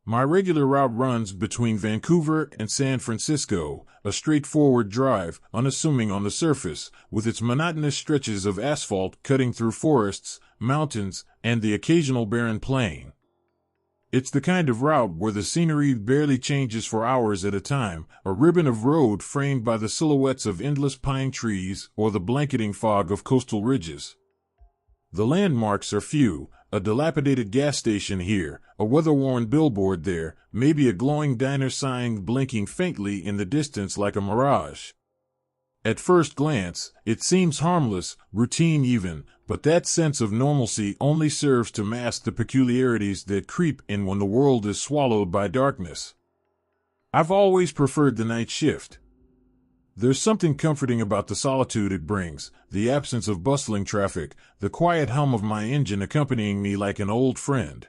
My regular route runs between Vancouver and San Francisco, a straightforward drive, unassuming on the surface, with its monotonous stretches of asphalt cutting through forests, mountains, and the occasional barren plain. It's the kind of route where the scenery barely changes for hours at a time, a ribbon of road framed by the silhouettes of endless pine trees or the blanketing fog of coastal ridges. The landmarks are few, a dilapidated gas station here, a weather-worn billboard there, maybe a glowing diner sign blinking faintly in the distance like a mirage. At first glance, it seems harmless, routine even, but that sense of normalcy only serves to mask the peculiarities that creep in when the world is swallowed by darkness. I've always preferred the night shift. There's something comforting about the solitude it brings, the absence of bustling traffic, the quiet hum of my engine accompanying me like an old friend.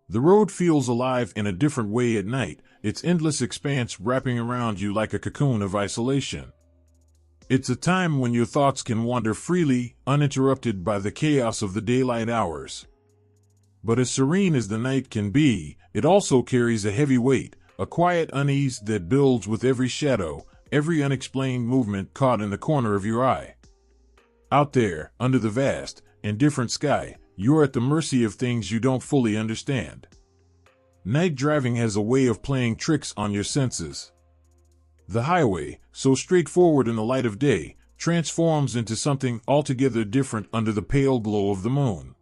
The road feels alive in a different way at night, its endless expanse wrapping around you like a cocoon of isolation. It's a time when your thoughts can wander freely, uninterrupted by the chaos of the daylight hours. But as serene as the night can be, it also carries a heavy weight, a quiet unease that builds with every shadow, every unexplained movement caught in the corner of your eye. Out there, under the vast, indifferent sky, you're at the mercy of things you don't fully understand. Night driving has a way of playing tricks on your senses. The highway, so straightforward in the light of day, transforms into something altogether different under the pale glow of the moon.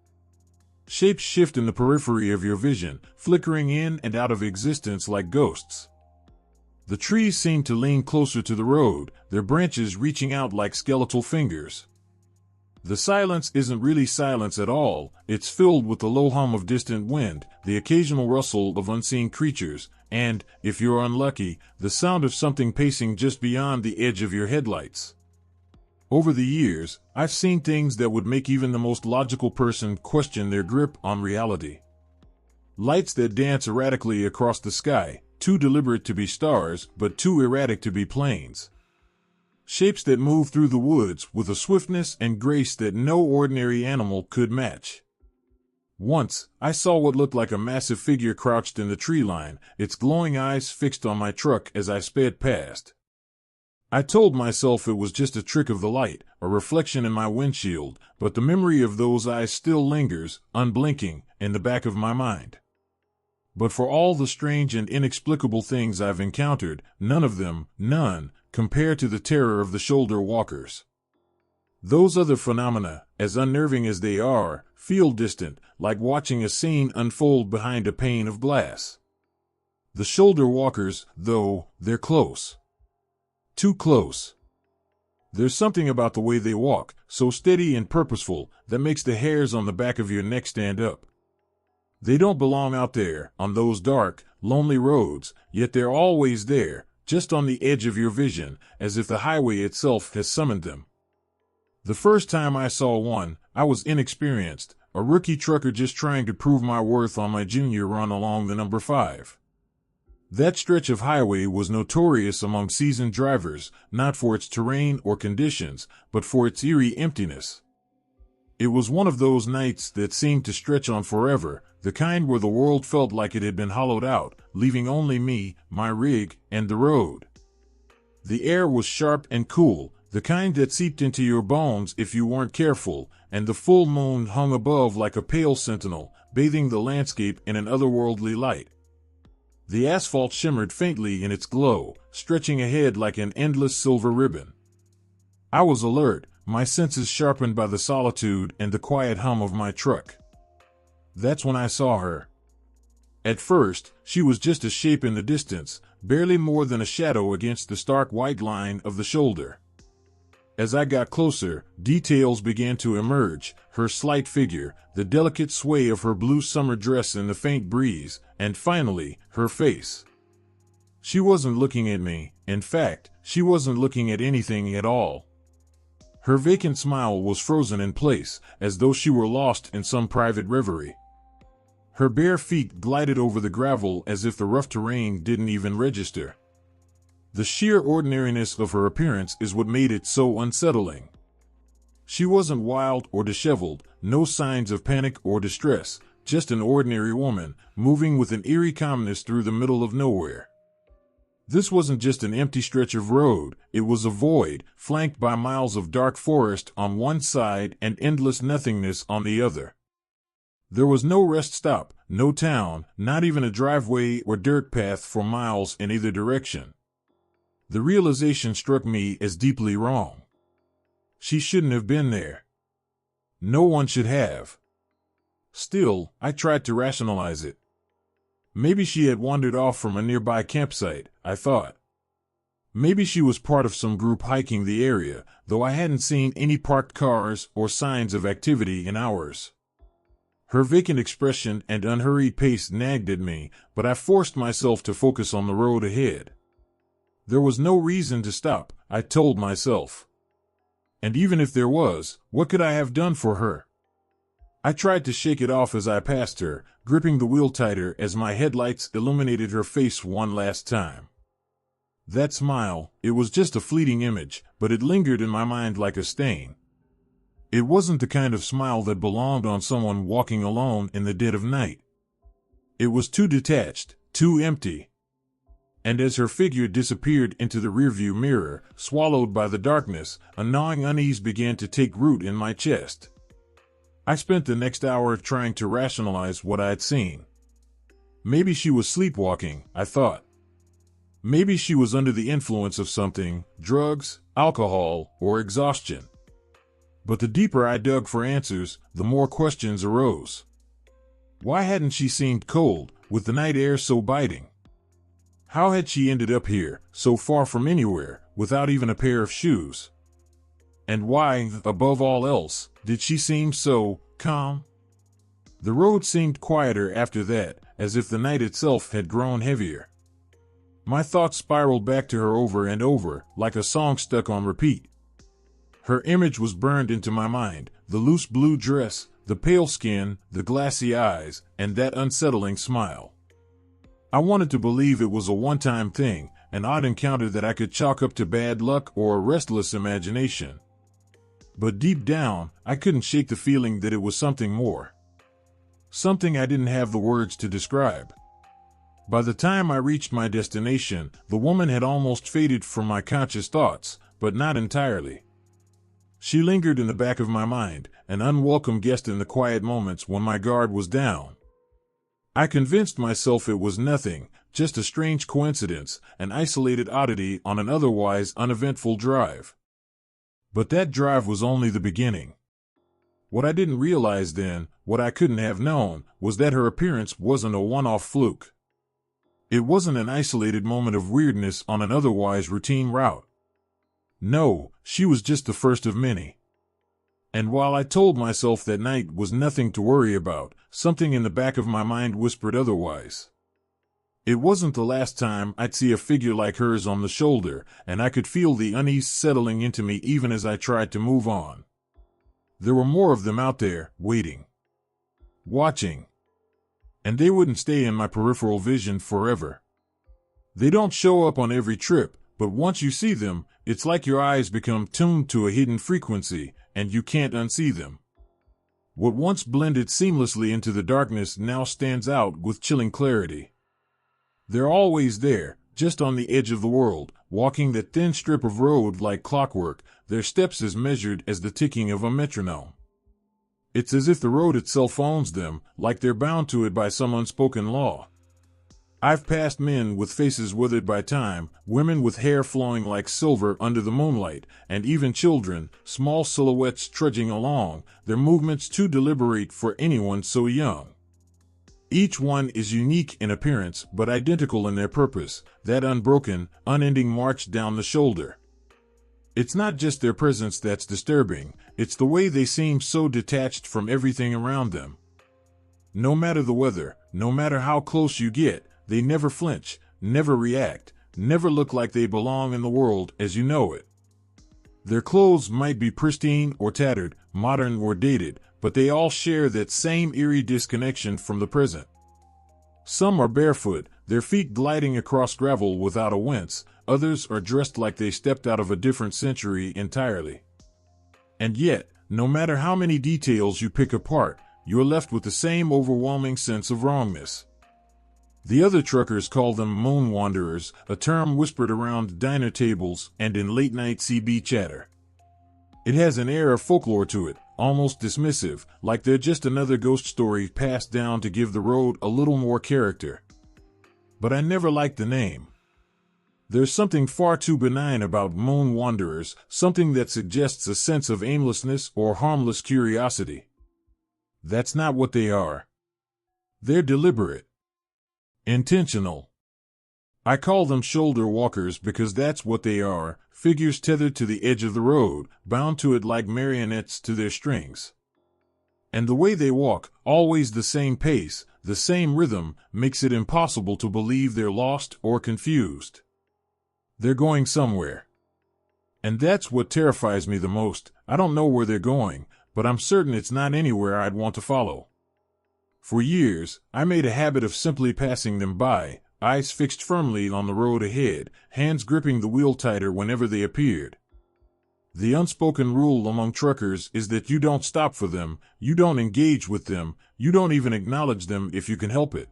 Shapes shift in the periphery of your vision, flickering in and out of existence like ghosts. The trees seem to lean closer to the road, their branches reaching out like skeletal fingers. The silence isn't really silence at all, it's filled with the low hum of distant wind, the occasional rustle of unseen creatures, and, if you're unlucky, the sound of something pacing just beyond the edge of your headlights. Over the years, I've seen things that would make even the most logical person question their grip on reality. Lights that dance erratically across the sky, too deliberate to be stars, but too erratic to be planes. Shapes that move through the woods with a swiftness and grace that no ordinary animal could match. Once, I saw what looked like a massive figure crouched in the tree line, its glowing eyes fixed on my truck as I sped past. I told myself it was just a trick of the light, a reflection in my windshield, but the memory of those eyes still lingers, unblinking, in the back of my mind. But for all the strange and inexplicable things I've encountered, none, compare to the terror of the shoulder walkers. Those other phenomena, as unnerving as they are, feel distant, like watching a scene unfold behind a pane of glass. The shoulder walkers, though, they're close. Too close. There's something about the way they walk, so steady and purposeful, that makes the hairs on the back of your neck stand up. They don't belong out there, on those dark, lonely roads, yet they're always there, just on the edge of your vision, as if the highway itself has summoned them. The first time I saw one, I was inexperienced, a rookie trucker just trying to prove my worth on my junior run along the number 5. That stretch of highway was notorious among seasoned drivers, not for its terrain or conditions, but for its eerie emptiness. It was one of those nights that seemed to stretch on forever, the kind where the world felt like it had been hollowed out, leaving only me, my rig, and the road. The air was sharp and cool, the kind that seeped into your bones if you weren't careful, and the full moon hung above like a pale sentinel, bathing the landscape in an otherworldly light. The asphalt shimmered faintly in its glow, stretching ahead like an endless silver ribbon. I was alert, my senses sharpened by the solitude and the quiet hum of my truck. That's when I saw her. At first, she was just a shape in the distance, barely more than a shadow against the stark white line of the shoulder. As I got closer, details began to emerge, her slight figure, the delicate sway of her blue summer dress in the faint breeze, and finally, her face. She wasn't looking at me, in fact, she wasn't looking at anything at all. Her vacant smile was frozen in place, as though she were lost in some private reverie. Her bare feet glided over the gravel as if the rough terrain didn't even register. The sheer ordinariness of her appearance is what made it so unsettling. She wasn't wild or disheveled, no signs of panic or distress, just an ordinary woman, moving with an eerie calmness through the middle of nowhere. This wasn't just an empty stretch of road, it was a void, flanked by miles of dark forest on one side and endless nothingness on the other. There was no rest stop, no town, not even a driveway or dirt path for miles in either direction. The realization struck me as deeply wrong. She shouldn't have been there. No one should have. Still, I tried to rationalize it. Maybe she had wandered off from a nearby campsite, I thought. Maybe she was part of some group hiking the area, though I hadn't seen any parked cars or signs of activity in hours. Her vacant expression and unhurried pace nagged at me, but I forced myself to focus on the road ahead. There was no reason to stop, I told myself. And even if there was, what could I have done for her? I tried to shake it off as I passed her, gripping the wheel tighter as my headlights illuminated her face one last time. That smile, it was just a fleeting image, but it lingered in my mind like a stain. It wasn't the kind of smile that belonged on someone walking alone in the dead of night. It was too detached, too empty. And as her figure disappeared into the rearview mirror, swallowed by the darkness, a gnawing unease began to take root in my chest. I spent the next hour trying to rationalize what I had seen. Maybe she was sleepwalking, I thought. Maybe she was under the influence of something, drugs, alcohol, or exhaustion. But the deeper I dug for answers, the more questions arose. Why hadn't she seemed cold, with the night air so biting? How had she ended up here, so far from anywhere, without even a pair of shoes? And why, above all else, did she seem so calm? The road seemed quieter after that, as if the night itself had grown heavier. My thoughts spiraled back to her over and over, like a song stuck on repeat. Her image was burned into my mind, the loose blue dress, the pale skin, the glassy eyes, and that unsettling smile. I wanted to believe it was a one-time thing, an odd encounter that I could chalk up to bad luck or a restless imagination. But deep down, I couldn't shake the feeling that it was something more. Something I didn't have the words to describe. By the time I reached my destination, the woman had almost faded from my conscious thoughts, but not entirely. She lingered in the back of my mind, an unwelcome guest in the quiet moments when my guard was down. I convinced myself it was nothing, just a strange coincidence, an isolated oddity on an otherwise uneventful drive. But that drive was only the beginning. What I didn't realize then, what I couldn't have known, was that her appearance wasn't a one-off fluke. It wasn't an isolated moment of weirdness on an otherwise routine route. No, she was just the first of many. And while I told myself that night was nothing to worry about, something in the back of my mind whispered otherwise. It wasn't the last time I'd see a figure like hers on the shoulder, and I could feel the unease settling into me even as I tried to move on. There were more of them out there, waiting. Watching. And they wouldn't stay in my peripheral vision forever. They don't show up on every trip, but once you see them, it's like your eyes become tuned to a hidden frequency, and you can't unsee them. What once blended seamlessly into the darkness now stands out with chilling clarity. They're always there, just on the edge of the world, walking that thin strip of road like clockwork, their steps as measured as the ticking of a metronome. It's as if the road itself owns them, like they're bound to it by some unspoken law. I've passed men with faces withered by time, women with hair flowing like silver under the moonlight, and even children, small silhouettes trudging along, their movements too deliberate for anyone so young. Each one is unique in appearance, but identical in their purpose, that unbroken, unending march down the shoulder. It's not just their presence that's disturbing, it's the way they seem so detached from everything around them. No matter the weather, no matter how close you get, they never flinch, never react, never look like they belong in the world as you know it. Their clothes might be pristine or tattered, modern or dated, but they all share that same eerie disconnection from the present. Some are barefoot, their feet gliding across gravel without a wince, others are dressed like they stepped out of a different century entirely. And yet, no matter how many details you pick apart, you're left with the same overwhelming sense of wrongness. The other truckers call them moon wanderers, a term whispered around diner tables and in late-night CB chatter. It has an air of folklore to it, almost dismissive, like they're just another ghost story passed down to give the road a little more character. But I never liked the name. There's something far too benign about moon wanderers, something that suggests a sense of aimlessness or harmless curiosity. That's not what they are. They're deliberate. Intentional. I call them shoulder walkers because that's what they are, figures tethered to the edge of the road, bound to it like marionettes to their strings. And the way they walk, always the same pace, the same rhythm, makes it impossible to believe they're lost or confused. They're going somewhere. And that's what terrifies me the most. I don't know where they're going, but I'm certain it's not anywhere I'd want to follow. For years, I made a habit of simply passing them by, eyes fixed firmly on the road ahead, hands gripping the wheel tighter whenever they appeared. The unspoken rule among truckers is that you don't stop for them, you don't engage with them, you don't even acknowledge them if you can help it.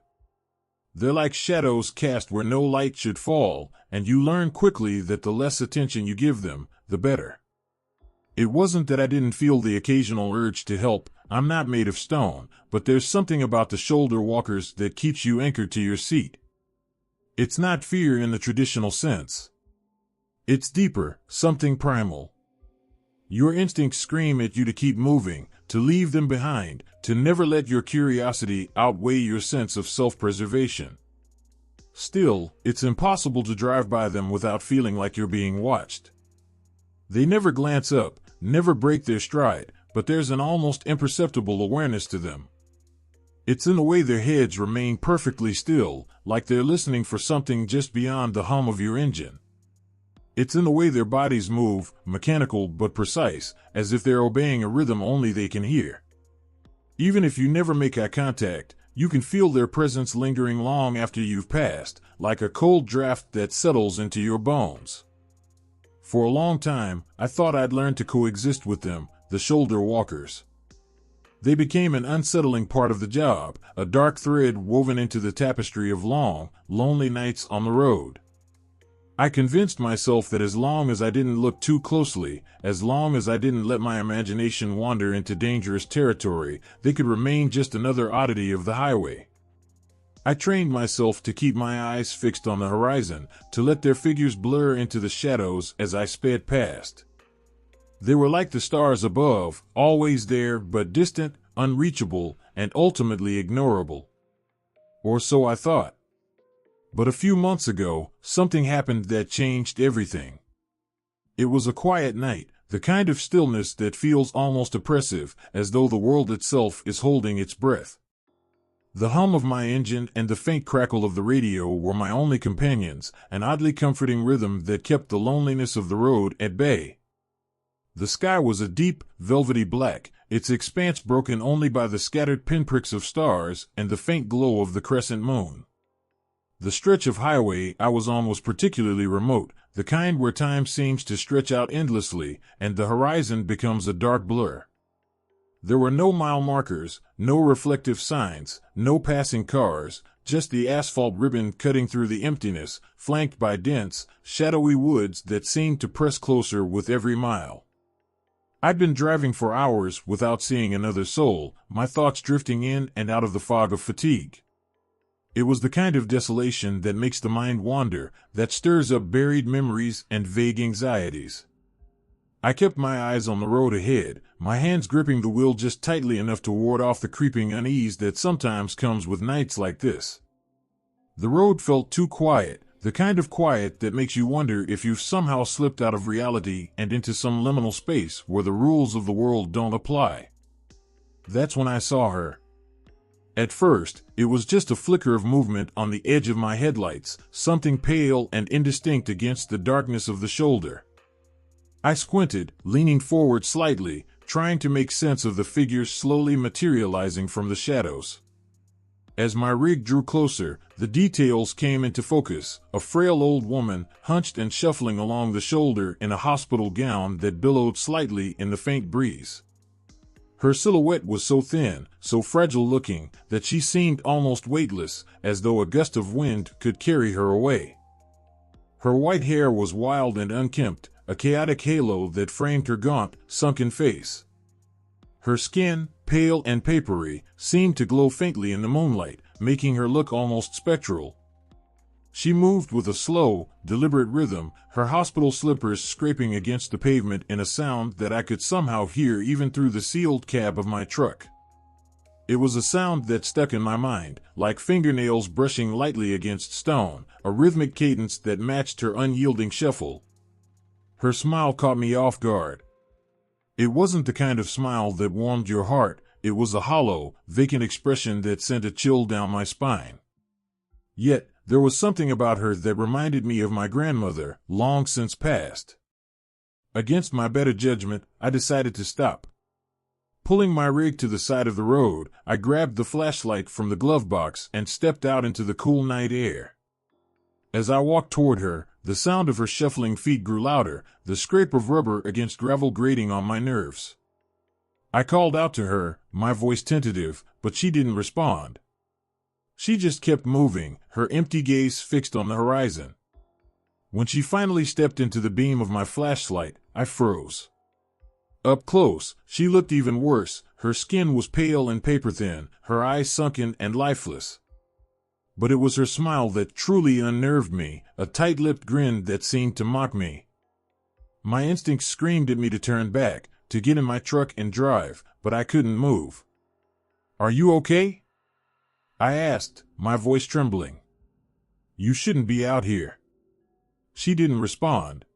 They're like shadows cast where no light should fall, and you learn quickly that the less attention you give them, the better. It wasn't that I didn't feel the occasional urge to help. I'm not made of stone, but there's something about the shoulder walkers that keeps you anchored to your seat. It's not fear in the traditional sense. It's deeper, something primal. Your instincts scream at you to keep moving, to leave them behind, to never let your curiosity outweigh your sense of self-preservation. Still, it's impossible to drive by them without feeling like you're being watched. They never glance up, never break their stride, but there's an almost imperceptible awareness to them. It's in the way their heads remain perfectly still, like they're listening for something just beyond the hum of your engine. It's in the way their bodies move, mechanical but precise, as if they're obeying a rhythm only they can hear. Even if you never make eye contact, you can feel their presence lingering long after you've passed, like a cold draft that settles into your bones. For a long time, I thought I'd learned to coexist with them, the shoulder walkers. They became an unsettling part of the job, a dark thread woven into the tapestry of long, lonely nights on the road. I convinced myself that as long as I didn't look too closely, as long as I didn't let my imagination wander into dangerous territory, they could remain just another oddity of the highway. I trained myself to keep my eyes fixed on the horizon, to let their figures blur into the shadows as I sped past. They were like the stars above, always there but distant, unreachable, and ultimately ignorable. Or so I thought. But a few months ago, something happened that changed everything. It was a quiet night, the kind of stillness that feels almost oppressive, as though the world itself is holding its breath. The hum of my engine and the faint crackle of the radio were my only companions, an oddly comforting rhythm that kept the loneliness of the road at bay. The sky was a deep, velvety black, its expanse broken only by the scattered pinpricks of stars and the faint glow of the crescent moon. The stretch of highway I was on was particularly remote, the kind where time seems to stretch out endlessly, and the horizon becomes a dark blur. There were no mile markers, no reflective signs, no passing cars, just the asphalt ribbon cutting through the emptiness, flanked by dense, shadowy woods that seemed to press closer with every mile. I'd been driving for hours without seeing another soul, my thoughts drifting in and out of the fog of fatigue. It was the kind of desolation that makes the mind wander, that stirs up buried memories and vague anxieties. I kept my eyes on the road ahead, my hands gripping the wheel just tightly enough to ward off the creeping unease that sometimes comes with nights like this. The road felt too quiet, the kind of quiet that makes you wonder if you've somehow slipped out of reality and into some liminal space where the rules of the world don't apply. That's when I saw her. At first, it was just a flicker of movement on the edge of my headlights, something pale and indistinct against the darkness of the shoulder. I squinted, leaning forward slightly, trying to make sense of the figures slowly materializing from the shadows. As my rig drew closer, the details came into focus, a frail old woman, hunched and shuffling along the shoulder in a hospital gown that billowed slightly in the faint breeze. Her silhouette was so thin, so fragile-looking, that she seemed almost weightless, as though a gust of wind could carry her away. Her white hair was wild and unkempt, a chaotic halo that framed her gaunt, sunken face. Her skin, pale and papery, seemed to glow faintly in the moonlight, making her look almost spectral. She moved with a slow, deliberate rhythm, her hospital slippers scraping against the pavement in a sound that I could somehow hear even through the sealed cab of my truck. It was a sound that stuck in my mind, like fingernails brushing lightly against stone, a rhythmic cadence that matched her unyielding shuffle. Her smile caught me off guard. It wasn't the kind of smile that warmed your heart, it was a hollow, vacant expression that sent a chill down my spine. Yet, there was something about her that reminded me of my grandmother, long since passed. Against my better judgment, I decided to stop. Pulling my rig to the side of the road, I grabbed the flashlight from the glove box and stepped out into the cool night air. As I walked toward her, the sound of her shuffling feet grew louder, the scrape of rubber against gravel grating on my nerves. I called out to her, my voice tentative, but she didn't respond. She just kept moving, her empty gaze fixed on the horizon. When she finally stepped into the beam of my flashlight, I froze. Up close, she looked even worse. Her skin was pale and paper-thin, her eyes sunken and lifeless. But it was her smile that truly unnerved me, a tight-lipped grin that seemed to mock me. My instincts screamed at me to turn back, to get in my truck and drive, but I couldn't move. "Are you okay?" I asked, my voice trembling. "You shouldn't be out here." She didn't respond.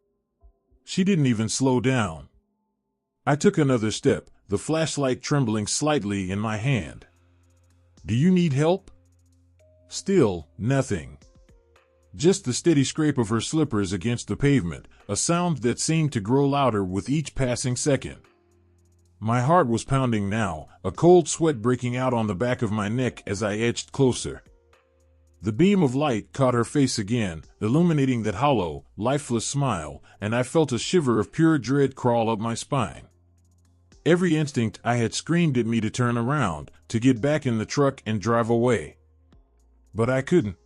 She didn't even slow down. I took another step, the flashlight trembling slightly in my hand. "Do you need help?" Still, nothing. Just the steady scrape of her slippers against the pavement, a sound that seemed to grow louder with each passing second. My heart was pounding now, a cold sweat breaking out on the back of my neck as I edged closer. The beam of light caught her face again, illuminating that hollow, lifeless smile, and I felt a shiver of pure dread crawl up my spine. Every instinct I had screamed at me to turn around, to get back in the truck and drive away. But I couldn't.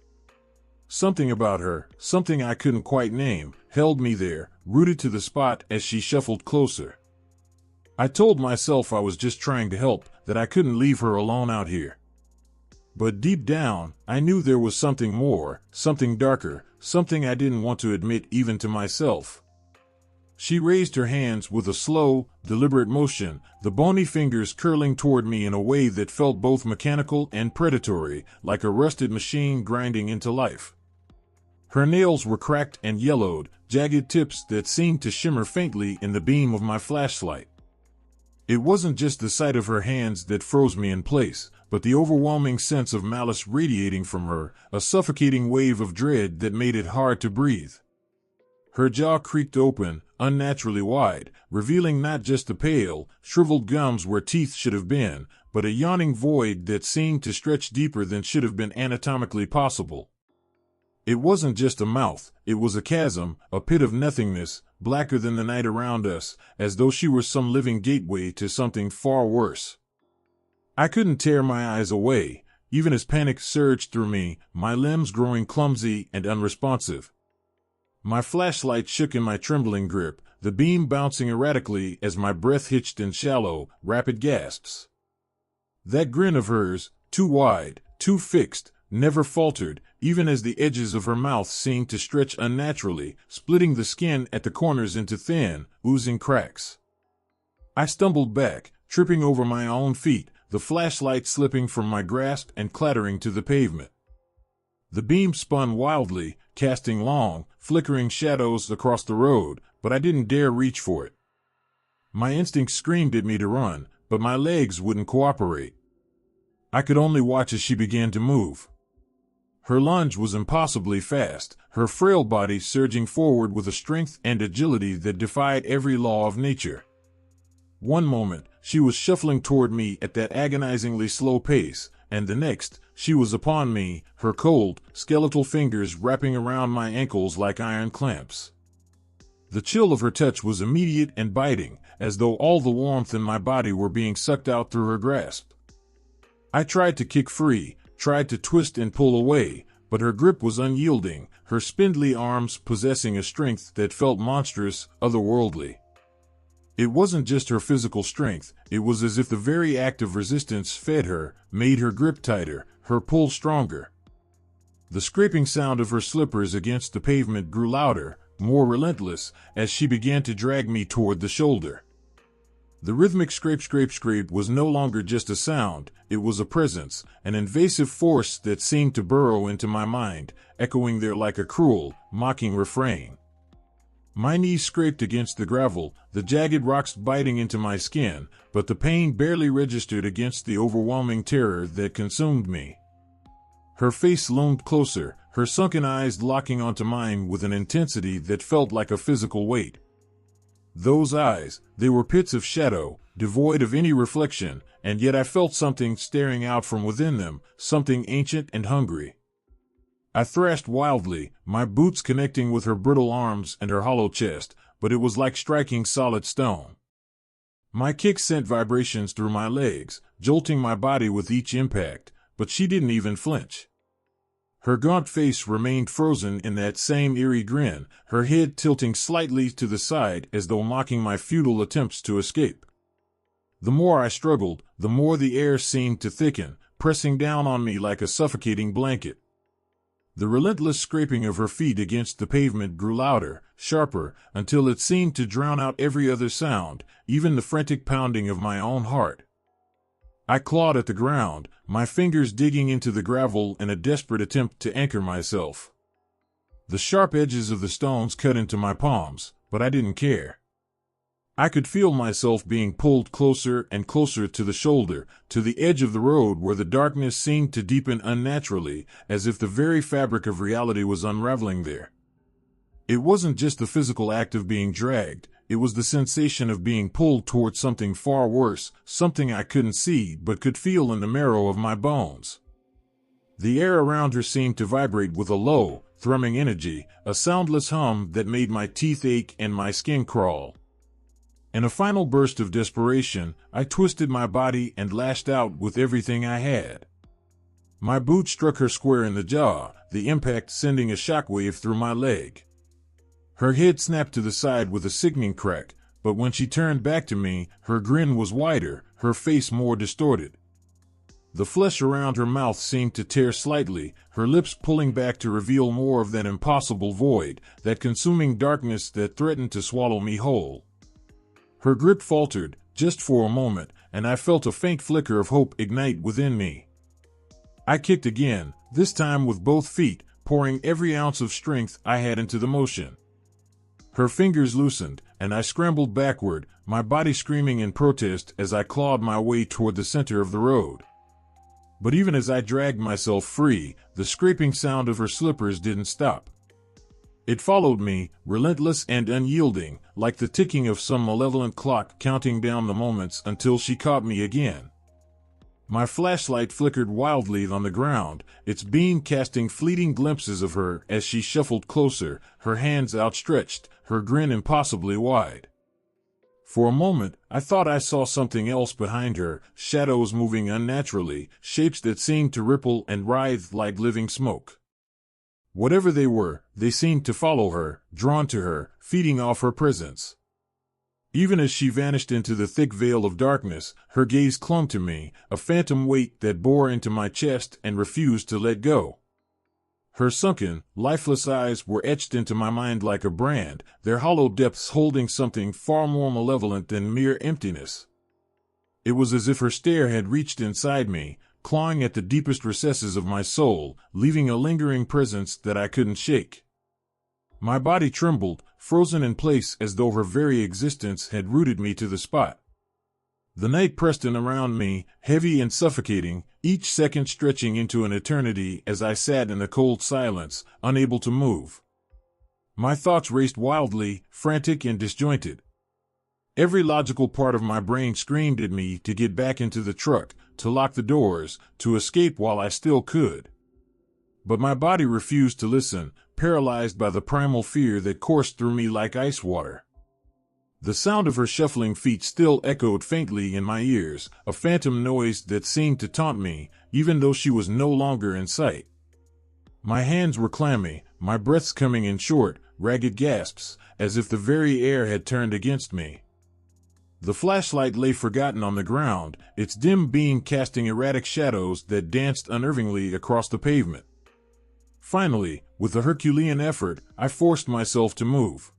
Something about her, something I couldn't quite name, held me there, rooted to the spot as she shuffled closer. I told myself I was just trying to help, that I couldn't leave her alone out here. But deep down, I knew there was something more, something darker, something I didn't want to admit even to myself. She raised her hands with a slow, deliberate motion, the bony fingers curling toward me in a way that felt both mechanical and predatory, like a rusted machine grinding into life. Her nails were cracked and yellowed, jagged tips that seemed to shimmer faintly in the beam of my flashlight. It wasn't just the sight of her hands that froze me in place, but the overwhelming sense of malice radiating from her, a suffocating wave of dread that made it hard to breathe. Her jaw creaked open, unnaturally wide, revealing not just the pale, shriveled gums where teeth should have been, but a yawning void that seemed to stretch deeper than should have been anatomically possible. It wasn't just a mouth, it was a chasm, a pit of nothingness, blacker than the night around us, as though she were some living gateway to something far worse. I couldn't tear my eyes away, even as panic surged through me, my limbs growing clumsy and unresponsive. My flashlight shook in my trembling grip, the beam bouncing erratically as my breath hitched in shallow, rapid gasps. That grin of hers, too wide, too fixed, never faltered, even as the edges of her mouth seemed to stretch unnaturally, splitting the skin at the corners into thin, oozing cracks. I stumbled back, tripping over my own feet, the flashlight slipping from my grasp and clattering to the pavement. The beam spun wildly, casting long, flickering shadows across the road, but I didn't dare reach for it. My instincts screamed at me to run, but my legs wouldn't cooperate. I could only watch as she began to move. Her lunge was impossibly fast, her frail body surging forward with a strength and agility that defied every law of nature. One moment, she was shuffling toward me at that agonizingly slow pace, and the next, she was upon me, her cold, skeletal fingers wrapping around my ankles like iron clamps. The chill of her touch was immediate and biting, as though all the warmth in my body were being sucked out through her grasp. I tried to kick free, tried to twist and pull away, but her grip was unyielding, her spindly arms possessing a strength that felt monstrous, otherworldly. It wasn't just her physical strength, it was as if the very act of resistance fed her, made her grip tighter, her pull stronger. The scraping sound of her slippers against the pavement grew louder, more relentless, as she began to drag me toward the shoulder. The rhythmic scrape was no longer just a sound, it was a presence, an invasive force that seemed to burrow into my mind, echoing there like a cruel, mocking refrain. My knees scraped against the gravel, the jagged rocks biting into my skin, but the pain barely registered against the overwhelming terror that consumed me. Her face loomed closer, her sunken eyes locking onto mine with an intensity that felt like a physical weight. Those eyes, they were pits of shadow, devoid of any reflection, and yet I felt something staring out from within them, something ancient and hungry. I thrashed wildly, my boots connecting with her brittle arms and her hollow chest, but it was like striking solid stone. My kick sent vibrations through my legs, jolting my body with each impact, but she didn't even flinch. Her gaunt face remained frozen in that same eerie grin, her head tilting slightly to the side as though mocking my futile attempts to escape. The more I struggled, the more the air seemed to thicken, pressing down on me like a suffocating blanket. The relentless scraping of her feet against the pavement grew louder, sharper, until it seemed to drown out every other sound, even the frantic pounding of my own heart. I clawed at the ground, my fingers digging into the gravel in a desperate attempt to anchor myself. The sharp edges of the stones cut into my palms, but I didn't care. I could feel myself being pulled closer and closer to the shoulder, to the edge of the road where the darkness seemed to deepen unnaturally, as if the very fabric of reality was unraveling there. It wasn't just the physical act of being dragged, it was the sensation of being pulled towards something far worse, something I couldn't see but could feel in the marrow of my bones. The air around her seemed to vibrate with a low, thrumming energy, a soundless hum that made my teeth ache and my skin crawl. In a final burst of desperation, I twisted my body and lashed out with everything I had. My boot struck her square in the jaw, the impact sending a shockwave through my leg. Her head snapped to the side with a sickening crack, but when she turned back to me, her grin was wider, her face more distorted. The flesh around her mouth seemed to tear slightly, her lips pulling back to reveal more of that impossible void, that consuming darkness that threatened to swallow me whole. Her grip faltered, just for a moment, and I felt a faint flicker of hope ignite within me. I kicked again, this time with both feet, pouring every ounce of strength I had into the motion. Her fingers loosened, and I scrambled backward, my body screaming in protest as I clawed my way toward the center of the road. But even as I dragged myself free, the scraping sound of her slippers didn't stop. It followed me, relentless and unyielding, like the ticking of some malevolent clock counting down the moments until she caught me again. My flashlight flickered wildly on the ground, its beam casting fleeting glimpses of her as she shuffled closer, her hands outstretched, her grin impossibly wide. For a moment, I thought I saw something else behind her, shadows moving unnaturally, shapes that seemed to ripple and writhe like living smoke. Whatever they were, they seemed to follow her, drawn to her, feeding off her presence. Even as she vanished into the thick veil of darkness, her gaze clung to me, a phantom weight that bore into my chest and refused to let go. Her sunken, lifeless eyes were etched into my mind like a brand, their hollow depths holding something far more malevolent than mere emptiness. It was as if her stare had reached inside me, clawing at the deepest recesses of my soul, leaving a lingering presence that I couldn't shake. My body trembled, frozen in place as though her very existence had rooted me to the spot. The night pressed in around me, heavy and suffocating, each second stretching into an eternity as I sat in the cold silence, unable to move. My thoughts raced wildly, frantic and disjointed. Every logical part of my brain screamed at me to get back into the truck, to lock the doors, to escape while I still could. But my body refused to listen, paralyzed by the primal fear that coursed through me like ice water. The sound of her shuffling feet still echoed faintly in my ears, a phantom noise that seemed to taunt me, even though she was no longer in sight. My hands were clammy, my breaths coming in short, ragged gasps, as if the very air had turned against me. The flashlight lay forgotten on the ground, its dim beam casting erratic shadows that danced unnervingly across the pavement. Finally, with a Herculean effort, I forced myself to move.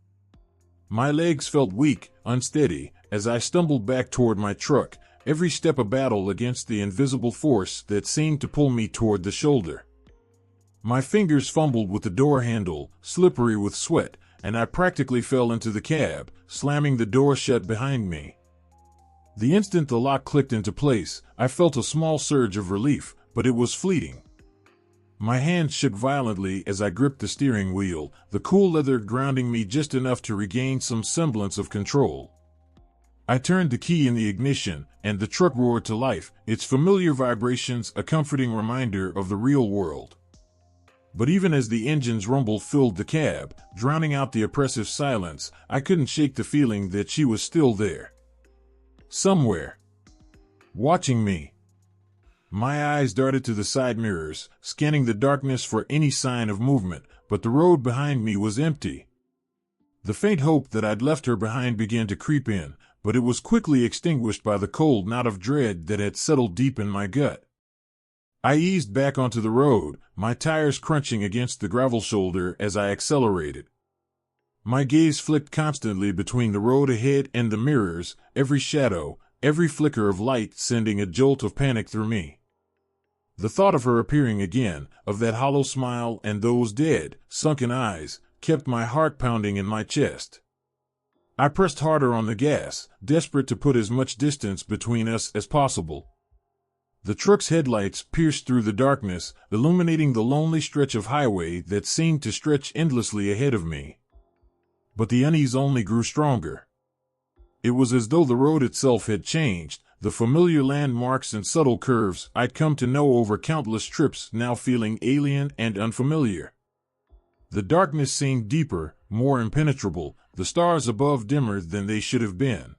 My legs felt weak, unsteady, as I stumbled back toward my truck, every step a battle against the invisible force that seemed to pull me toward the shoulder. My fingers fumbled with the door handle, slippery with sweat, and I practically fell into the cab, slamming the door shut behind me. The instant the lock clicked into place, I felt a small surge of relief, but it was fleeting. My hands shook violently as I gripped the steering wheel, the cool leather grounding me just enough to regain some semblance of control. I turned the key in the ignition, and the truck roared to life, its familiar vibrations a comforting reminder of the real world. But even as the engine's rumble filled the cab, drowning out the oppressive silence, I couldn't shake the feeling that she was still there. Somewhere. Watching me. My eyes darted to the side mirrors, scanning the darkness for any sign of movement, but the road behind me was empty. The faint hope that I'd left her behind began to creep in, but it was quickly extinguished by the cold knot of dread that had settled deep in my gut. I eased back onto the road, my tires crunching against the gravel shoulder as I accelerated. My gaze flicked constantly between the road ahead and the mirrors, every shadow, every flicker of light sending a jolt of panic through me. The thought of her appearing again, of that hollow smile and those dead, sunken eyes, kept my heart pounding in my chest. I pressed harder on the gas, desperate to put as much distance between us as possible. The truck's headlights pierced through the darkness, illuminating the lonely stretch of highway that seemed to stretch endlessly ahead of me. But the unease only grew stronger. It was as though the road itself had changed, the familiar landmarks and subtle curves I'd come to know over countless trips now feeling alien and unfamiliar. The darkness seemed deeper, more impenetrable, the stars above dimmer than they should have been.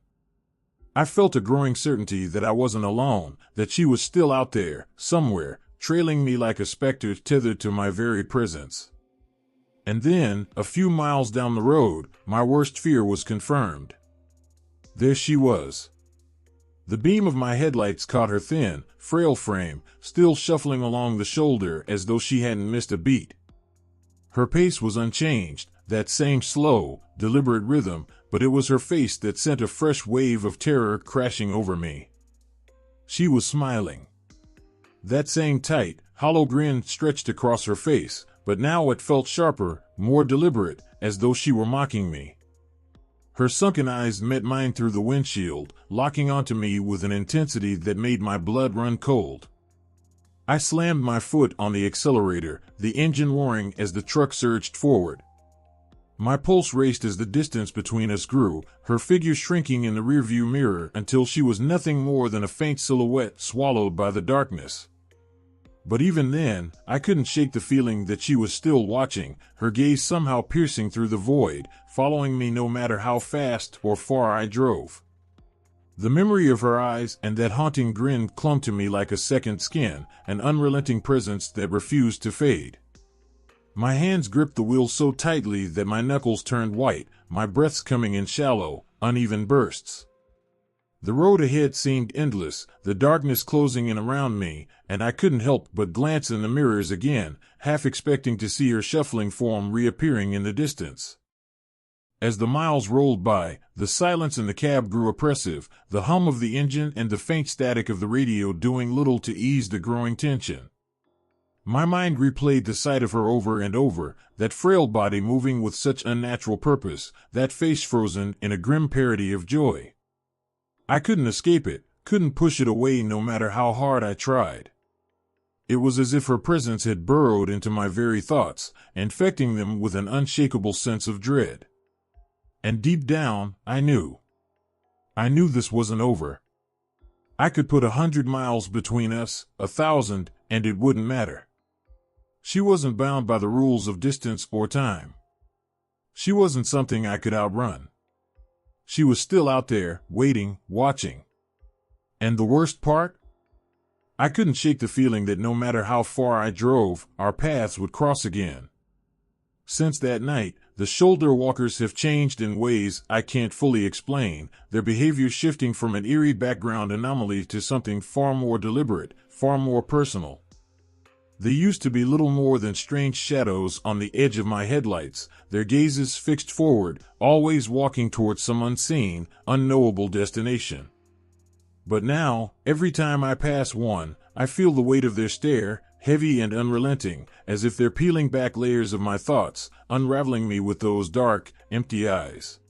I felt a growing certainty that I wasn't alone, that she was still out there, somewhere, trailing me like a specter tethered to my very presence. And then, a few miles down the road, my worst fear was confirmed. There she was. The beam of my headlights caught her thin, frail frame, still shuffling along the shoulder as though she hadn't missed a beat. Her pace was unchanged, that same slow, deliberate rhythm, but it was her face that sent a fresh wave of terror crashing over me. She was smiling. That same tight, hollow grin stretched across her face, but now it felt sharper, more deliberate, as though she were mocking me. Her sunken eyes met mine through the windshield, locking onto me with an intensity that made my blood run cold. I slammed my foot on the accelerator, the engine roaring as the truck surged forward. My pulse raced as the distance between us grew, her figure shrinking in the rearview mirror until she was nothing more than a faint silhouette swallowed by the darkness. But even then, I couldn't shake the feeling that she was still watching, her gaze somehow piercing through the void, following me no matter how fast or far I drove. The memory of her eyes and that haunting grin clung to me like a second skin, an unrelenting presence that refused to fade. My hands gripped the wheel so tightly that my knuckles turned white, my breaths coming in shallow, uneven bursts. The road ahead seemed endless, the darkness closing in around me, and I couldn't help but glance in the mirrors again, half expecting to see her shuffling form reappearing in the distance. As the miles rolled by, the silence in the cab grew oppressive, the hum of the engine and the faint static of the radio doing little to ease the growing tension. My mind replayed the sight of her over and over, that frail body moving with such unnatural purpose, that face frozen in a grim parody of joy. I couldn't escape it, couldn't push it away no matter how hard I tried. It was as if her presence had burrowed into my very thoughts, infecting them with an unshakable sense of dread. And deep down, I knew. I knew this wasn't over. I could put 100 miles between us, 1,000, and it wouldn't matter. She wasn't bound by the rules of distance or time. She wasn't something I could outrun. She was still out there, waiting, watching. And the worst part? I couldn't shake the feeling that no matter how far I drove, our paths would cross again. Since that night, the shoulder walkers have changed in ways I can't fully explain, their behavior shifting from an eerie background anomaly to something far more deliberate, far more personal. They used to be little more than strange shadows on the edge of my headlights, their gazes fixed forward, always walking towards some unseen, unknowable destination. But now, every time I pass one, I feel the weight of their stare, heavy and unrelenting, as if they're peeling back layers of my thoughts, unraveling me with those dark, empty eyes.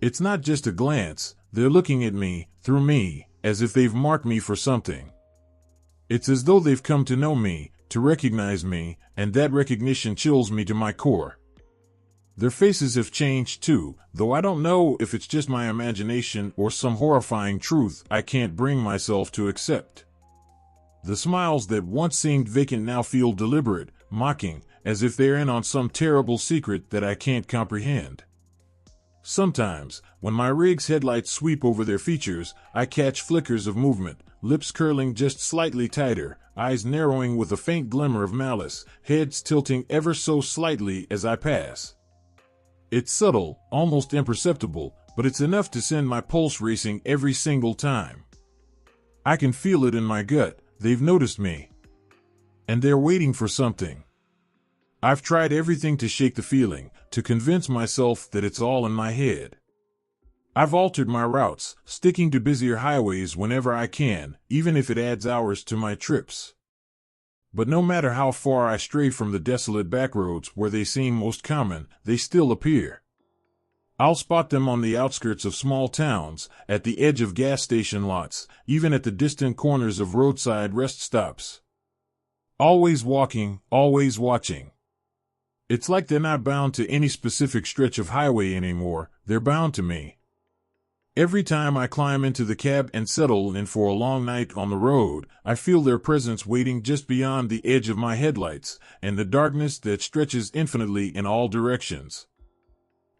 It's not just a glance, they're looking at me, through me, as if they've marked me for something. It's as though they've come to know me, to recognize me, and that recognition chills me to my core. Their faces have changed too, though I don't know if it's just my imagination or some horrifying truth I can't bring myself to accept. The smiles that once seemed vacant now feel deliberate, mocking, as if they're in on some terrible secret that I can't comprehend. Sometimes, when my rig's headlights sweep over their features, I catch flickers of movement, lips curling just slightly tighter, eyes narrowing with a faint glimmer of malice, heads tilting ever so slightly as I pass. It's subtle, almost imperceptible, but it's enough to send my pulse racing every single time. I can feel it in my gut, they've noticed me. And they're waiting for something. I've tried everything to shake the feeling, to convince myself that it's all in my head. I've altered my routes, sticking to busier highways whenever I can, even if it adds hours to my trips. But no matter how far I stray from the desolate backroads where they seem most common, they still appear. I'll spot them on the outskirts of small towns, at the edge of gas station lots, even at the distant corners of roadside rest stops. Always walking, always watching. It's like they're not bound to any specific stretch of highway anymore, they're bound to me. Every time I climb into the cab and settle in for a long night on the road, I feel their presence waiting just beyond the edge of my headlights, and the darkness that stretches infinitely in all directions.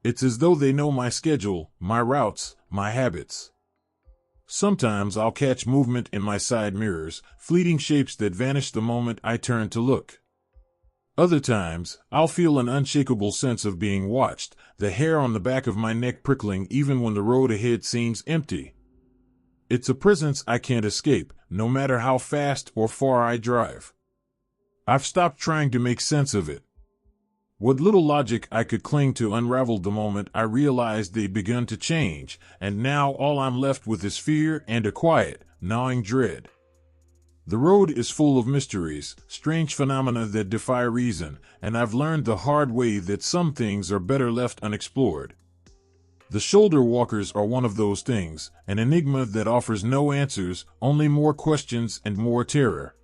It's as though they know my schedule, my routes, my habits. Sometimes I'll catch movement in my side mirrors, fleeting shapes that vanish the moment I turn to look. Other times, I'll feel an unshakable sense of being watched, the hair on the back of my neck prickling even when the road ahead seems empty. It's a presence I can't escape, no matter how fast or far I drive. I've stopped trying to make sense of it. What little logic I could cling to unraveled the moment I realized they'd begun to change, and now all I'm left with is fear and a quiet, gnawing dread. The road is full of mysteries, strange phenomena that defy reason, and I've learned the hard way that some things are better left unexplored. The shoulder walkers are one of those things, an enigma that offers no answers, only more questions and more terror.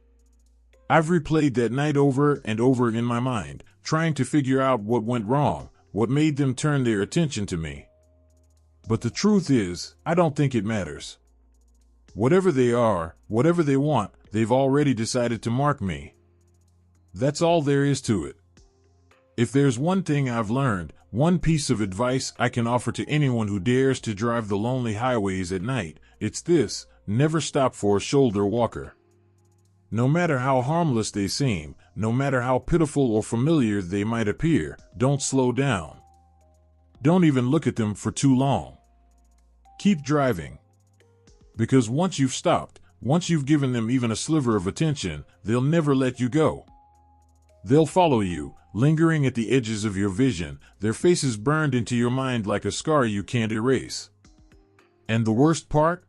I've replayed that night over and over in my mind, trying to figure out what went wrong, what made them turn their attention to me. But the truth is, I don't think it matters. Whatever they are, whatever they want, they've already decided to mark me. That's all there is to it. If there's one thing I've learned, one piece of advice I can offer to anyone who dares to drive the lonely highways at night, it's this: never stop for a shoulder walker. No matter how harmless they seem, no matter how pitiful or familiar they might appear, don't slow down. Don't even look at them for too long. Keep driving. Because once you've stopped, once you've given them even a sliver of attention, they'll never let you go. They'll follow you, lingering at the edges of your vision, their faces burned into your mind like a scar you can't erase. And the worst part?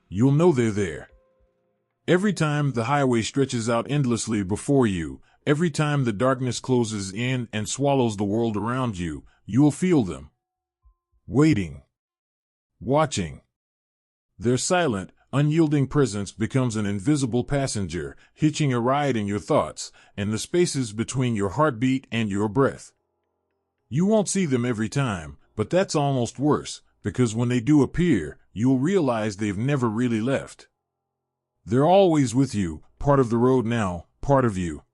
You'll know they're there. Every time the highway stretches out endlessly before you, every time the darkness closes in and swallows the world around you, you'll feel them. Waiting. Watching. Their silent, unyielding presence becomes an invisible passenger, hitching a ride in your thoughts, and the spaces between your heartbeat and your breath. You won't see them every time, but that's almost worse, because when they do appear, you'll realize they've never really left. They're always with you, part of the road now, part of you.